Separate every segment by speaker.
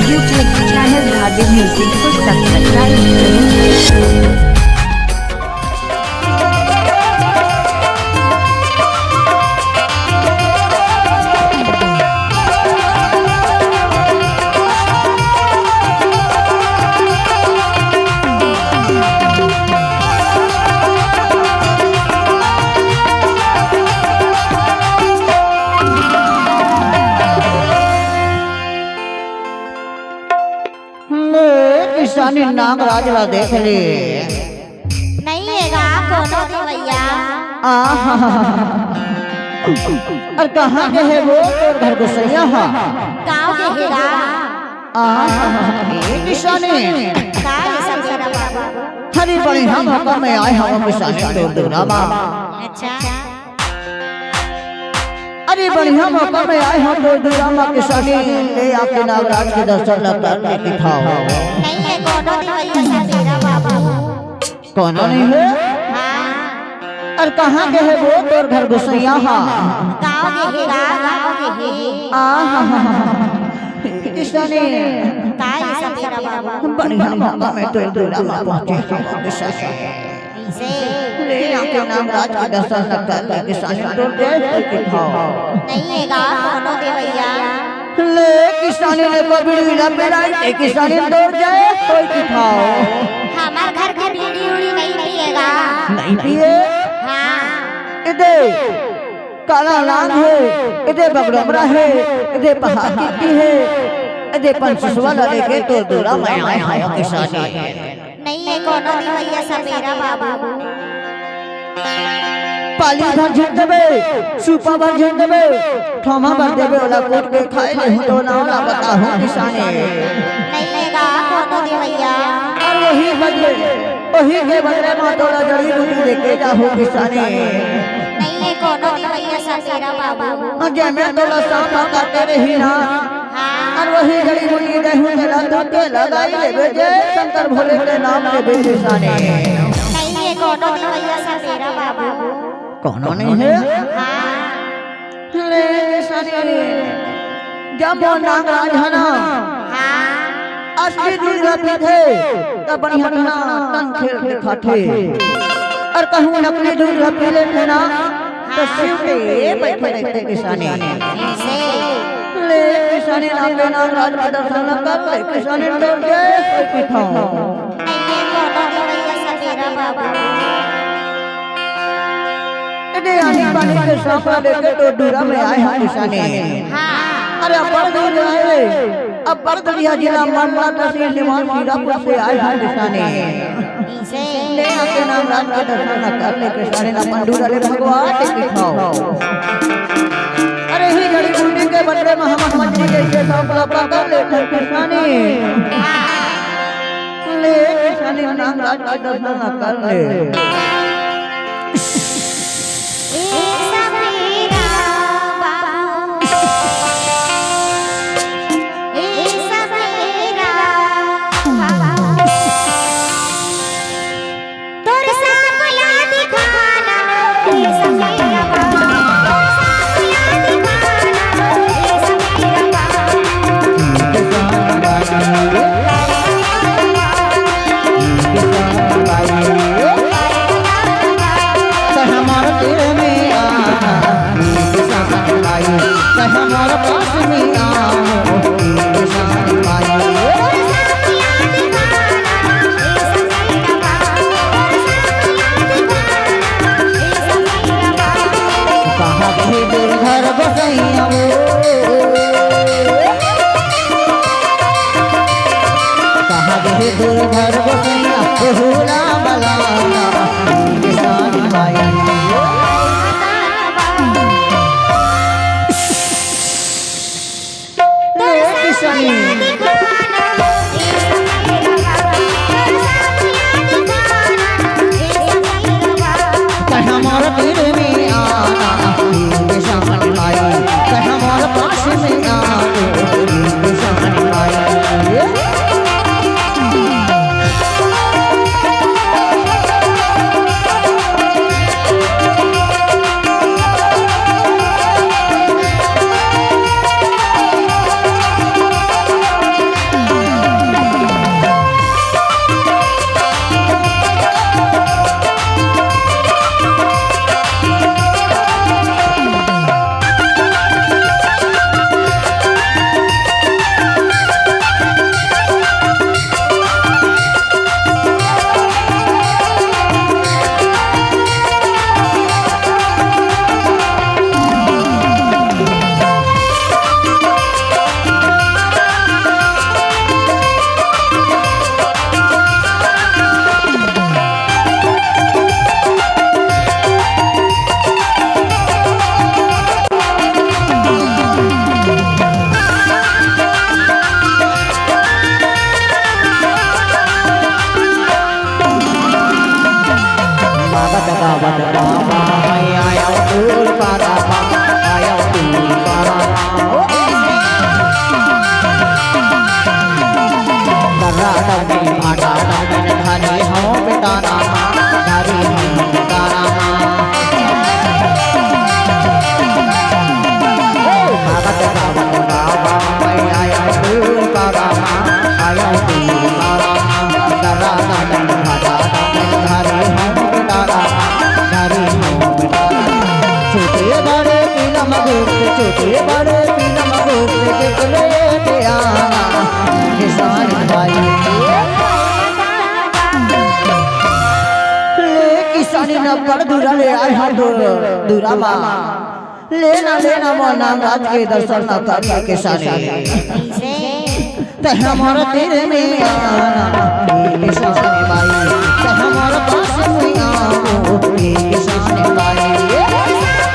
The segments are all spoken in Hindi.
Speaker 1: YouTube channel Dhadu Music को सब्सक्राइब करें।
Speaker 2: किसानी नागराज ला देख ले
Speaker 3: नहीं हैगा कोनो देवैया।
Speaker 2: और कहाँ के है वो तोर घर गुसैया हा
Speaker 3: गाँव के हैगा।
Speaker 2: किसानी
Speaker 3: का ये सब तेरा बाबू।
Speaker 2: हरी बड़ी हम हका में आए हम किसानी तोर दुरामा।
Speaker 3: अच्छा
Speaker 2: अरे बढ़िया मौका में आए हम तोर दुरामा किसानी ले आपके नागराज के दर्शन लगता के दिखाओ।
Speaker 3: नहीं है कोनो देवैया सब तेरा बाबू।
Speaker 2: कोनो नहीं है।
Speaker 3: हाँ
Speaker 2: और कहाँ के है वो तोर घर गुसैया हा
Speaker 3: गाँव के हैगा गाँव के है।
Speaker 2: किसानी
Speaker 3: का ये सब तेरा बाबू।
Speaker 2: बढ़िया मौका में तोर दुरामा पहुँचे हम किसानी
Speaker 3: ऐसे
Speaker 2: ले आपके नागराज के दर्शन लगता के किसानी तोर जय दिखाओ।
Speaker 3: नहीं हैगा कोनो देवैया।
Speaker 2: ले किसानी ने कबीड़ी ना पेराई ले किसानी तोर जय कोई दिखाओ।
Speaker 3: हमार घर की बीड़ी उड़ी नहीं पिएगा।
Speaker 2: नहीं पिए
Speaker 3: हाँ
Speaker 2: इधे काला लाल है इधे बगड़मरा है इधे पहाड़ की है इधे पंचसवा लेके तो दूरा मैं आया किसानी
Speaker 3: नहीं है कोनो देवैया सब तेरा बाबू।
Speaker 2: पाली भर झट देबे सुपा भर झट देबे ठोमा भर देबे ओला कोट के खाए ले तो ना ओला बताहूं किसानी
Speaker 3: नहीं हैगा कोनो देवैया।
Speaker 2: और वही के बदले में तोला जड़ी बूटी लेके जाहू किसानी
Speaker 3: नहीं है कोनो देवैया सब तेरा बाबू।
Speaker 2: जे में तोला सांप काटे रही ना और वही जड़ी बूटी देहू तेरा तो के लगाई लेबे जे शंकर भोले के नाम लेबे किसानी
Speaker 3: नहीं है कोनो देवैया सब तेरा बाबू।
Speaker 2: कोनो नहीं है।
Speaker 3: हाँ
Speaker 2: ले किसानी जब वो नागराज है ना
Speaker 3: हाँ
Speaker 2: असली दुर्गा पीठे तब बढ़िया ना तन खेल के खाते और कहूँ नकली दुर्गा पीले थे ना तो शिव पे बैठे रहते किसानी
Speaker 3: ऐसे
Speaker 2: ले किसानी नागे नागराज का दर्शन कर ले किसानी डर के कोई पिठाओ।
Speaker 3: नहीं है कोनो देवैया सब तेरा बाबू।
Speaker 2: इधे आने पानी के सांपा लेके तो दूरा में आए हैं किसानी।
Speaker 3: हाँ
Speaker 2: अरे अपर दूर आए अपर दुनिया जिला मामला तहसील निवास हीरापुर से आए हैं किसानी
Speaker 3: ऐसे
Speaker 2: ले आपके नागराज का दर्शन कर ले किसानी ना पंडूरा ले भगवान के दिखाओ। अरे ही जड़ी बूटी के बदले में हम मछली जैसे सांपला पकड़ ले किसानी ले किसानी नागराज का दर्शन कर ले। घर बसैया बहुला बलाना किसानी माया किसानी कहाँ मार तेरे में आना किसानी माया कहाँ मार पास में आना किसानी माया। सुदामा लेना लेना मोना राज के दर्शन न करने के साने ते हमारा तेरे में आना के साने भाई ते हमारा पास में आओ के साने भाई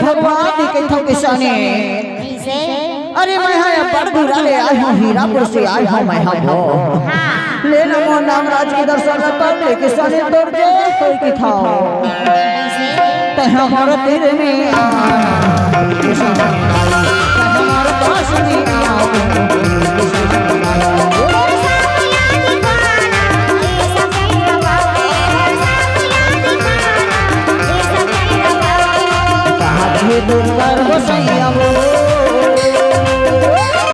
Speaker 2: भगवान के थो किसाने अरे मैं है परदुरा ले आई हूं हीरापुर से आई हूं मैं हो ले नमो नाम राज के दर्शन करने किसाने तोड़ दे कोई की था ते हमारा तेरे में हमारे पास में आओ